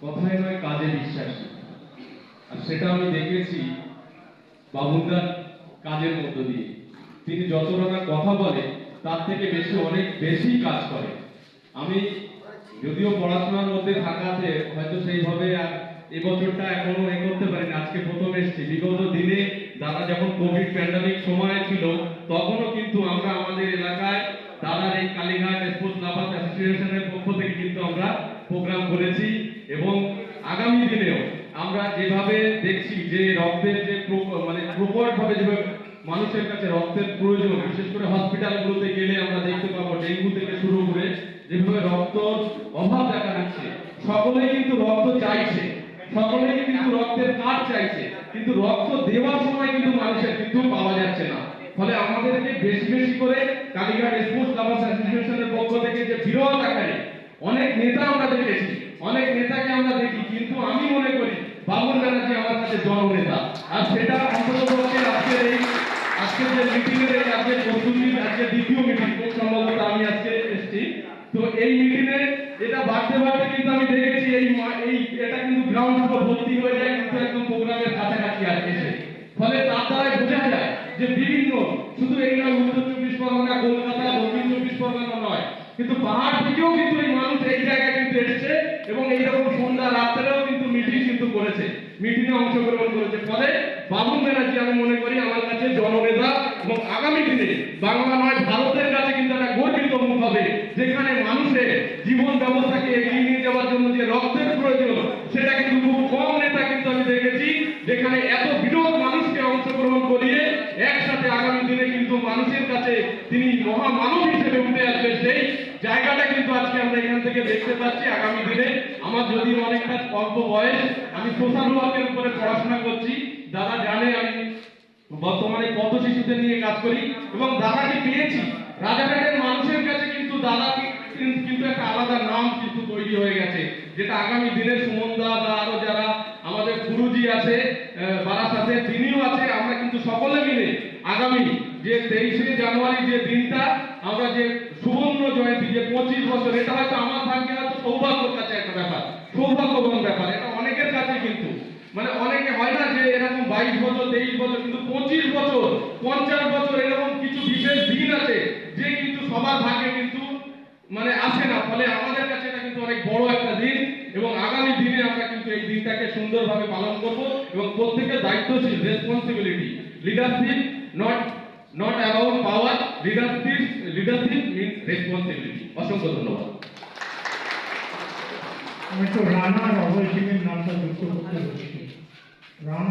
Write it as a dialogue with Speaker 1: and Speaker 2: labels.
Speaker 1: কথায় নয় কাজে বিশ্বাসী। আর সেটা আমি দেখেছি বাবুদার কাজের মধ্য দিয়ে। তিনি যতটা না কথা বলে তার থেকে বেশি অনেক বেশি কাজ করে। আমি যদিও পড়াশোনার মধ্যে থাকাতে হয়তো সেইভাবে আর এবছরটা এখনো করতে পারিনি, আজকে প্রথম এসেছি। বিগত দিনে দাদা যখন কোভিড প্যান্ডামিক সময় ছিল তখনও কিন্তু আমরা আমাদের এলাকায় দাদার এই কালীঘাট স্পোর্টস লাভার্স অ্যাসোসিয়েশনের পক্ষ থেকে কিন্তু আমরা প্রোগ্রাম করেছি। এবং আগামী দিনেও আমরা যেভাবে দেখছি যে রক্তের যে প্রকটভাবে যেভাবে মানুষের কাছে রক্তের প্রয়োজন, বিশেষ করে হসপিটালগুলোতে গেলে আমরা দেখতে পাবো ডেঙ্গু থেকে শুরু করে যেভাবে রক্তর অভাব দেখা যাচ্ছে। সকলেই কিন্তু রক্ত চাইছে, সকলেই কিন্তু রক্তের কার্ড চাইছে, কিন্তু রক্ত দেওয়ার সময় কিন্তু মানুষের কিন্তু পাওয়া যাচ্ছে না। ফলে আমাদেরকে বেশি বেশি করে কালীঘাট স্পোর্টস লাভার্স অ্যাসোসিয়েশনের পক্ষ থেকে যে বিরল আকারে অনেক নেতা আমরা দেখেছি, অনেক নেতাকে আমরা দেখি, কিন্তু আমি মনে করি বাবুল ব্যানার্জি আমার কাছে জননেতা। আর সেটা অন্ততপক্ষে আজকের যে মিটিংয়ের এই আজকের প্রস্তুতির আজকে দ্বিতীয় মিটিং, খুব সম্ভবত আমি আজকে এসেছি। তো এই মিটিংয়ে এটা বাড়তে বাড়তে কিন্তু আমি দেখেছি এটা কিন্তু গ্রাউন্ড ফ্লোর ভর্তি হয়ে যায় কিন্তু একদম প্রোগ্রামের কাছাকাছি আর এসে। ফলে তার দ্বারা বোঝা যায় যে বিভিন্ন শুধু এই নয়, উত্তর চব্বিশ পরগনা, কলকাতা, দক্ষিণ চব্বিশ পরগনা নয়, কিন্তু পাহাড় থেকেও কিন্তু এই মানুষ এই জায়গায় কিন্তু এসেছে এবং এইরকম সন্ধ্যা রাত্রেও কিন্তু মিটিং কিন্তু করেছে, মিটিংয়ে অংশগ্রহণ করেছে। ফলে বাবুল ব্যানার্জি আমি মনে করি আমার কাছে জননেতা এবং আগামী দিনে বাংলা নয় ভারতের কাছে কিন্তু একটা গর্বিত মুখ হবে, যেখানে মানুষের জীবন ব্যবস্থাকে এগিয়ে নিয়ে যাওয়ার জন্য যে রক্তের প্রয়োজন সেটা কিন্তু খুব কম নেতা কিন্তু আমি দেখেছি, যেখানে এত বিরোধ মানুষকে অংশগ্রহণ করিয়ে একসাথে আগামী দিনে কিন্তু মানুষের কাছে তিনি মহামানব হিসেবে উঠে আসবে, সেই জায়গাটা কিন্তু আজকে আমরা এখান থেকে দেখতে পাচ্ছি। আগামী দিনে আমার যদি অনেকটা অল্প বয়স, আমি সোশ্যাল ওয়ার্কের উপরে পড়াশোনা করছি। দাদা জানে আমি বর্তমানে পথ শিশুদের নিয়ে কাজ করি এবং দাদাকে পেয়েছি রাজাঘাটের মানুষের কাছে, কিন্তু দাদা কিন্তু একটা আলাদা নাম কিন্তু তৈরি হয়ে গেছে, যেটা আগামী দিনে সুমনদা বা আরো যারা আমাদের গুরুজি আছে বারাসাতে, তিনিও আছে, আমরা কিন্তু সকলে মিলে আগামী যে 23শে জানুয়ারি যে দিনটা আমরা যে সুবর্ণ জয়ন্তী যে 25 বছর, এটা হয়তো আমার ভাগ্যে হয়তো সৌভাগ্যের কাছে একটা ব্যাপার, সৌভাগ্যবান ব্যাপার, এটা অনেকের কাছে কিন্তু অনেকে হয় না যে এরকম 22 বছর 23 বছর, কিন্তু 25 বছর 50 বছর এরকম কিছু বিশেষ দিন আছে যে কিন্তু সবার ভাগ্যে কিন্তু আসে না। ফলে আমাদের কাছে এটা কিন্তু অনেক বড় একটা দিন এবং আগামী দিনে আমরা কিন্তু এই দিনটাকে সুন্দরভাবে পালন করব এবং প্রত্যেকের দায়িত্বশীল, responsibility, leadership not about power, leadership means responsibility. অসংখ্য ধন্যবাদ।
Speaker 2: আমি তো রানার অভয় সিংয়ের নামটা যুক্ত করতে হচ্ছে। রানা